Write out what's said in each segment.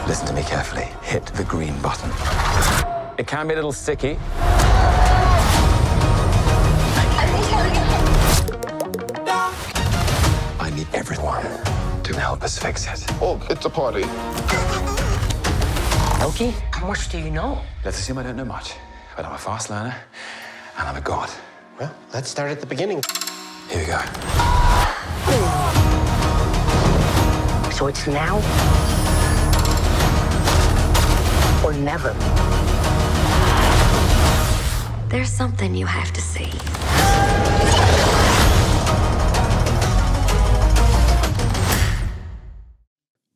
Listen to me carefully. Hit the green button. It can be a little sticky. I need everyone to help us fix it. Oh, it's a party. Loki, how much do you know? Let's assume I don't know much, but I'm a fast learner, and I'm a god. Well, let's start at the beginning. Here we go. So it's now or never. There's something you have to see.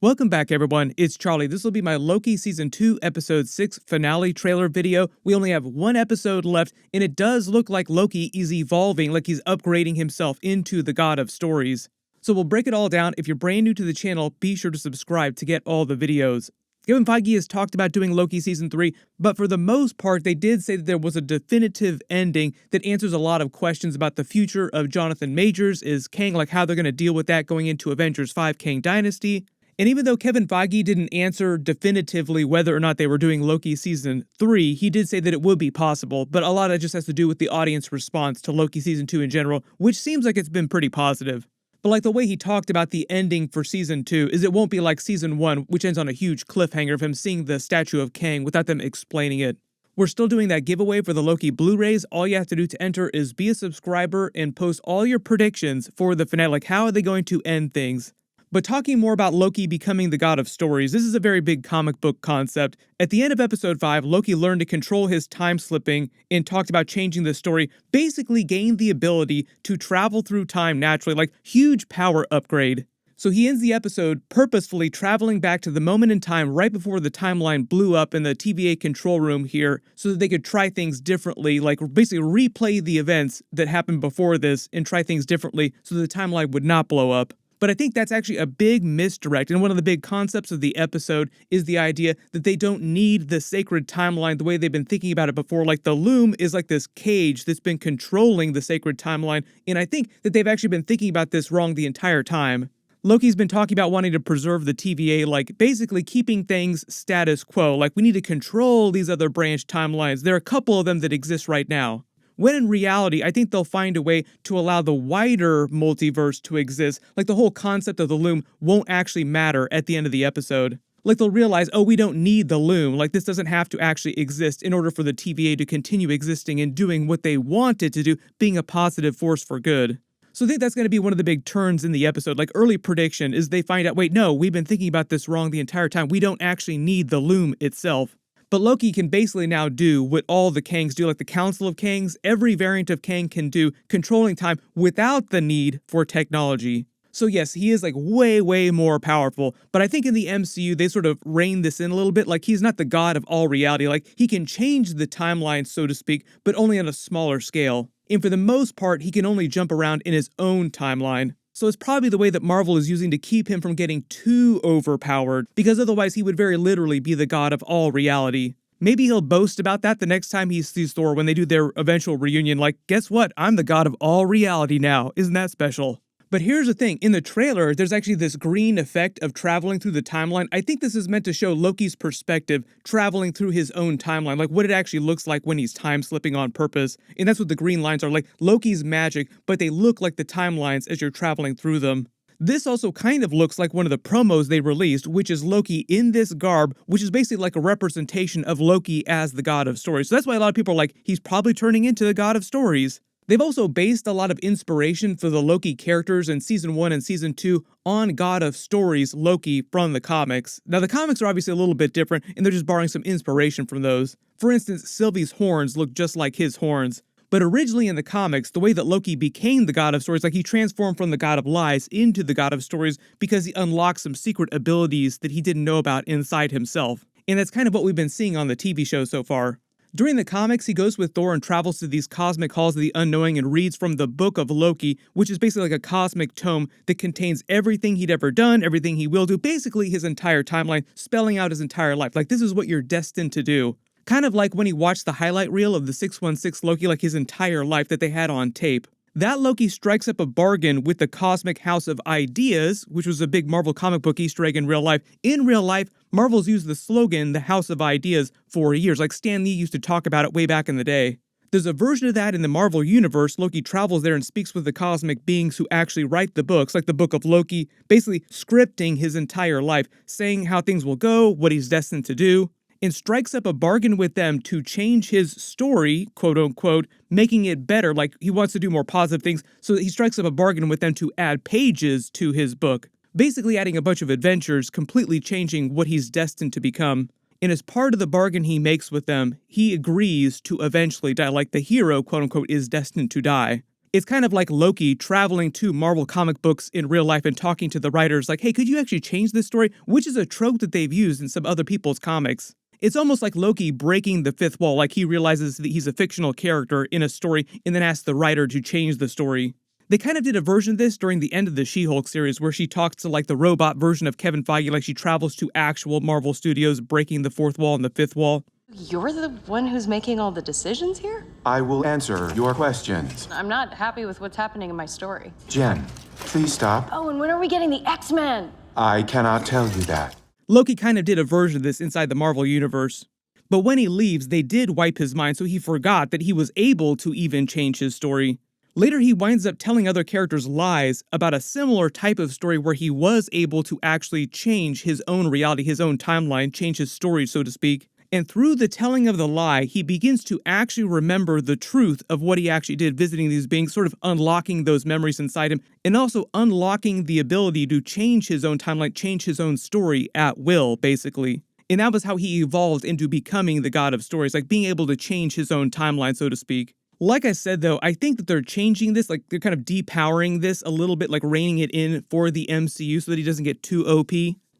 Welcome back, everyone. It's Charlie. This will be my Loki Season 2, Episode 6 finale trailer video. We only have one episode left, and it does look like Loki is evolving, like he's upgrading himself into the God of Stories. So we'll break it all down. If you're brand new to the channel, be sure to subscribe to get all the videos. Kevin Feige has talked about doing Loki Season 3, but for the most part, they did say that there was a definitive ending that answers a lot of questions about the future of Jonathan Majors. Is Kang, like how they're going to deal with that going into Avengers 5 Kang Dynasty? And even though Kevin Feige didn't answer definitively whether or not they were doing Loki Season 3, he did say that it would be possible, but a lot of it just has to do with the audience response to Loki Season 2 in general, which seems like it's been pretty positive. But like the way he talked about the ending for Season 2 is it won't be like Season 1, which ends on a huge cliffhanger of him seeing the statue of Kang without them explaining it. We're still doing that giveaway for the Loki Blu-rays. All you have to do to enter is be a subscriber and post all your predictions for the finale. Like, how are they going to end things? But talking more about Loki becoming the God of Stories, this is a very big comic book concept. At the end of Episode 5, Loki learned to control his time slipping and talked about changing the story, basically gained the ability to travel through time naturally, like huge power upgrade. So he ends the episode purposefully traveling back to the moment in time right before the timeline blew up in the TVA control room here so that they could try things differently, like basically replay the events that happened before this and try things differently so the timeline would not blow up. But I think that's actually a big misdirect, and one of the big concepts of the episode is the idea that they don't need the sacred timeline the way they've been thinking about it before. Like, the Loom is like this cage that's been controlling the sacred timeline, and I think that they've actually been thinking about this wrong the entire time. Loki's been talking about wanting to preserve the TVA, like basically keeping things status quo, like we need to control these other branch timelines. There are a couple of them that exist right now. When in reality, I think they'll find a way to allow the wider multiverse to exist, like the whole concept of the Loom won't actually matter at the end of the episode. Like they'll realize, oh, we don't need the Loom, like this doesn't have to actually exist in order for the TVA to continue existing and doing what they want it to do, being a positive force for good. So I think that's going to be one of the big turns in the episode. Like, early prediction is they find out, wait, no, we've been thinking about this wrong the entire time. We don't actually need the Loom itself. But Loki can basically now do what all the Kangs do, like the Council of Kangs. Every variant of Kang can do, controlling time without the need for technology. So yes, he is like way more powerful, but I think in the MCU, they sort of rein this in a little bit. Like, he's not the god of all reality. Like, he can change the timeline, so to speak, but only on a smaller scale. And for the most part, he can only jump around in his own timeline. So it's probably the way that Marvel is using to keep him from getting too overpowered, because otherwise he would very literally be the god of all reality. Maybe he'll boast about that the next time he sees Thor when they do their eventual reunion, like, guess what? I'm the god of all reality now. Isn't that special? But here's the thing, in the trailer, there's actually this green effect of traveling through the timeline. I think this is meant to show Loki's perspective traveling through his own timeline, like what it actually looks like when he's time slipping on purpose. And that's what the green lines are, like Loki's magic, but they look like the timelines as you're traveling through them. This also kind of looks like one of the promos they released, which is Loki in this garb, which is basically like a representation of Loki as the God of Stories. So that's why a lot of people are like, he's probably turning into the God of Stories. They've also based a lot of inspiration for the Loki characters in Season 1 and Season 2 on God of Stories Loki from the comics. Now, the comics are obviously a little bit different, and they're just borrowing some inspiration from those. For instance, Sylvie's horns look just like his horns. But originally in the comics, the way that Loki became the God of Stories, like he transformed from the God of Lies into the God of Stories because he unlocked some secret abilities that he didn't know about inside himself. And that's kind of what we've been seeing on the TV show so far. During the comics, he goes with Thor and travels to these cosmic halls of the unknowing and reads from the Book of Loki, which is basically like a cosmic tome that contains everything he'd ever done, everything he will do, basically his entire timeline, spelling out his entire life. Like, this is what you're destined to do. Kind of like when he watched the highlight reel of the 616 Loki, like his entire life that they had on tape. That Loki strikes up a bargain with the Cosmic House of Ideas, which was a big Marvel comic book Easter egg in real life. In real life, Marvel's used the slogan, the House of Ideas, for years, like Stan Lee used to talk about it way back in the day. There's a version of that in the Marvel Universe. Loki travels there and speaks with the cosmic beings who actually write the books, like the Book of Loki, basically scripting his entire life, saying how things will go, what he's destined to do, and strikes up a bargain with them to change his story, quote unquote, making it better, like he wants to do more positive things, so he strikes up a bargain with them to add pages to his book, basically adding a bunch of adventures, completely changing what he's destined to become. And as part of the bargain he makes with them, he agrees to eventually die, like the hero, quote unquote, is destined to die. It's kind of like Loki traveling to Marvel comic books in real life and talking to the writers like, hey, could you actually change this story? Which is a trope that they've used in some other people's comics. It's almost like Loki breaking the fifth wall, like he realizes that he's a fictional character in a story and then asks the writer to change the story. They kind of did a version of this during the end of the She-Hulk series where she talks to like the robot version of Kevin Feige, like she travels to actual Marvel Studios, breaking the fourth wall and the fifth wall. You're the one who's making all the decisions here? I will answer your questions. I'm not happy with what's happening in my story. Jen, please stop. Oh, and when are we getting the X-Men? I cannot tell you that. Loki kind of did a version of this inside the Marvel Universe. But when he leaves, they did wipe his mind, so he forgot that he was able to even change his story. Later, he winds up telling other characters lies about a similar type of story where he was able to actually change his own reality, his own timeline, change his story, so to speak. And through the telling of the lie, he begins to actually remember the truth of what he actually did visiting these beings, sort of unlocking those memories inside him, and also unlocking the ability to change his own timeline, change his own story at will, basically. And that was how he evolved into becoming the god of stories, like being able to change his own timeline, so to speak. Like I said, though, I think that they're changing this, like they're kind of depowering this a little bit, like reining it in for the MCU so that he doesn't get too OP.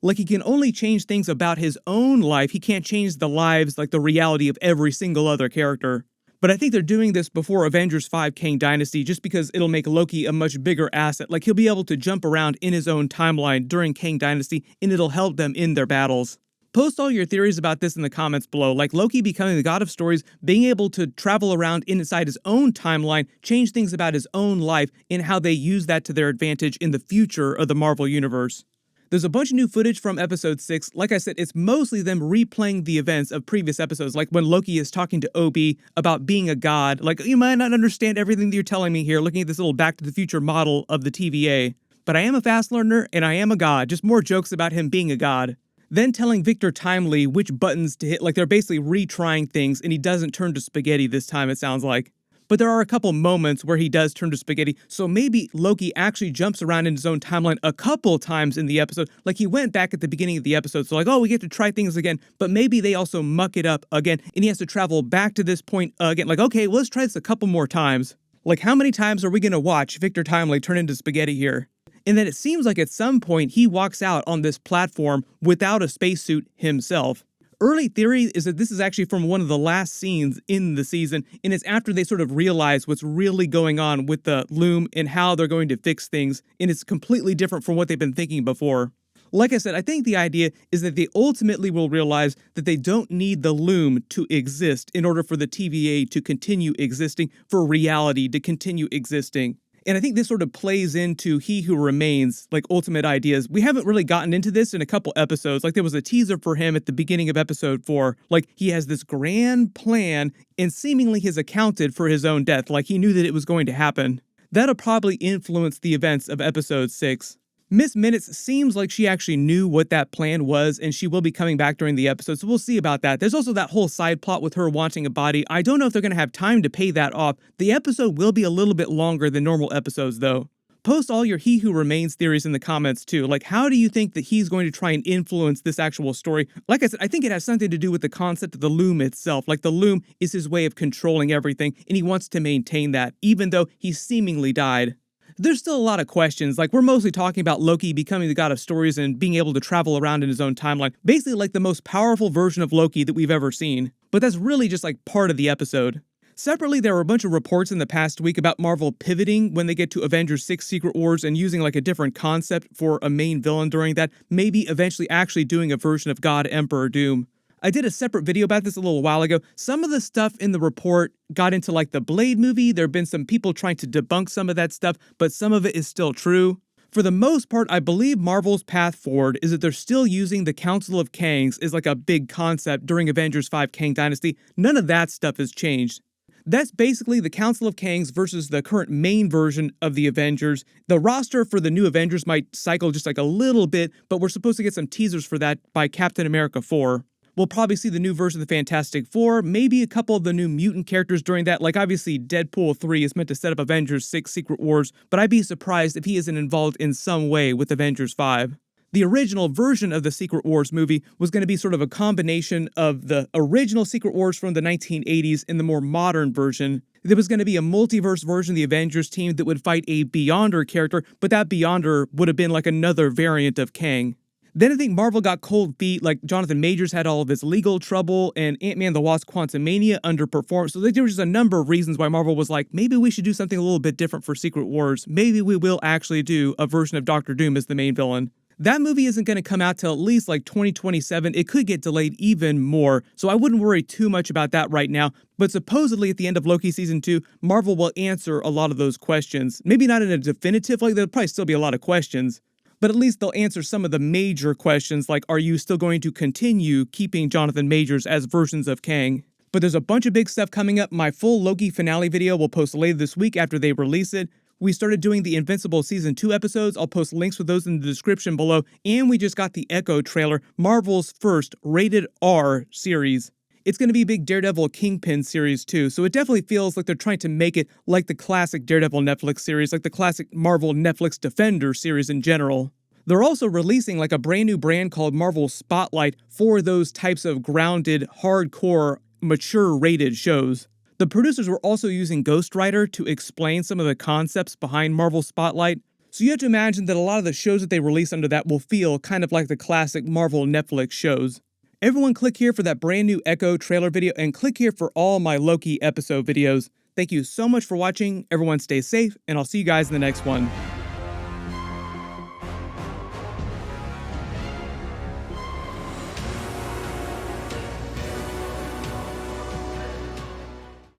Like he can only change things about his own life. He can't change the lives, like the reality of every single other character. But I think they're doing this before Avengers 5 Kang Dynasty just because it'll make Loki a much bigger asset. Like he'll be able to jump around in his own timeline during Kang Dynasty and it'll help them in their battles. Post all your theories about this in the comments below, like Loki becoming the god of stories, being able to travel around inside his own timeline, change things about his own life, and how they use that to their advantage in the future of the Marvel Universe. There's a bunch of new footage from episode 6. Like I said, it's mostly them replaying the events of previous episodes, like when Loki is talking to Obi about being a god. Like, you might not understand everything that you're telling me here, looking at this little Back to the Future model of the TVA. But I am a fast learner, and I am a god. Just more jokes about him being a god. Then telling Victor Timely which buttons to hit, like they're basically retrying things, and he doesn't turn to spaghetti this time, it sounds like. But there are a couple moments where he does turn to spaghetti, so maybe Loki actually jumps around in his own timeline a couple times in the episode, like he went back at the beginning of the episode, so like, oh, we get to try things again, but maybe they also muck it up again, and he has to travel back to this point again, like, okay, well, let's try this a couple more times. Like, how many times are we gonna watch Victor Timely turn into spaghetti here? And then it seems like at some point he walks out on this platform without a spacesuit himself. Early theory is that this is actually from one of the last scenes in the season, and it's after they sort of realize what's really going on with the loom and how they're going to fix things, and it's completely different from what they've been thinking before. Like I said, I think the idea is that they ultimately will realize that they don't need the loom to exist in order for the TVA to continue existing, for reality to continue existing. And I think this sort of plays into He Who Remains, like ultimate ideas. We haven't really gotten into this in a couple episodes. Like there was a teaser for him at the beginning of episode 4. Like he has this grand plan and seemingly has accounted for his own death. Like he knew that it was going to happen. That'll probably influence the events of episode 6. Miss Minutes seems like she actually knew what that plan was, and she will be coming back during the episode, so we'll see about that. There's also that whole side plot with her wanting a body. I don't know if they're going to have time to pay that off. The episode will be a little bit longer than normal episodes, though. Post all your He Who Remains theories in the comments, too. Like, how do you think that he's going to try and influence this actual story? Like I said, I think it has something to do with the concept of the loom itself. Like, the loom is his way of controlling everything, and he wants to maintain that, even though he seemingly died. There's still a lot of questions, like we're mostly talking about Loki becoming the god of stories and being able to travel around in his own timeline, basically like the most powerful version of Loki that we've ever seen. But that's really just like part of the episode. Separately, there were a bunch of reports in the past week about Marvel pivoting when they get to Avengers 6 Secret Wars and using like a different concept for a main villain during that, maybe eventually actually doing a version of God Emperor Doom. I did a separate video about this a little while ago. Some of the stuff in the report got into like the Blade movie. There have been some people trying to debunk some of that stuff, but some of it is still true. For the most part, I believe Marvel's path forward is that they're still using the Council of Kangs as like a big concept during Avengers 5 Kang Dynasty. None of that stuff has changed. That's basically the Council of Kangs versus the current main version of the Avengers. The roster for the new Avengers might cycle just like a little bit, but we're supposed to get some teasers for that by Captain America 4. We'll probably see the new version of the Fantastic Four, maybe a couple of the new mutant characters during that, like obviously Deadpool 3 is meant to set up Avengers 6 Secret Wars, but I'd be surprised if he isn't involved in some way with Avengers 5. The original version of the Secret Wars movie was going to be sort of a combination of the original Secret Wars from the 1980s and the more modern version. There was going to be a multiverse version of the Avengers team that would fight a Beyonder character, but that Beyonder would have been like another variant of Kang. Then I think Marvel got cold feet, like Jonathan Majors had all of his legal trouble, and Ant-Man the Wasp Quantumania underperformed. So there was just a number of reasons why Marvel was like, maybe we should do something a little bit different for Secret Wars. Maybe we will actually do a version of Doctor Doom as the main villain. That movie isn't going to come out till at least like 2027. It could get delayed even more, so I wouldn't worry too much about that right now. But supposedly at the end of Loki Season 2, Marvel will answer a lot of those questions. Maybe not in a definitive, like there'll probably still be a lot of questions. But at least they'll answer some of the major questions, like are you still going to continue keeping Jonathan Majors as versions of Kang? But there's a bunch of big stuff coming up. My full Loki finale video will post later this week after they release it. We started doing the Invincible Season 2 episodes. I'll post links for those in the description below. And we just got the Echo trailer, Marvel's first rated R series. It's going to be a big Daredevil Kingpin series too, so it definitely feels like they're trying to make it like the classic Daredevil Netflix series, like the classic Marvel Netflix Defender series in general. They're also releasing like a brand new brand called Marvel Spotlight for those types of grounded, hardcore, mature rated shows. The producers were also using Ghostwriter to explain some of the concepts behind Marvel Spotlight, so you have to imagine that a lot of the shows that they release under that will feel kind of like the classic Marvel Netflix shows. Everyone click here for that brand new Echo trailer video, and click here for all my Loki episode videos. Thank you so much for watching, everyone stay safe, and I'll see you guys in the next one.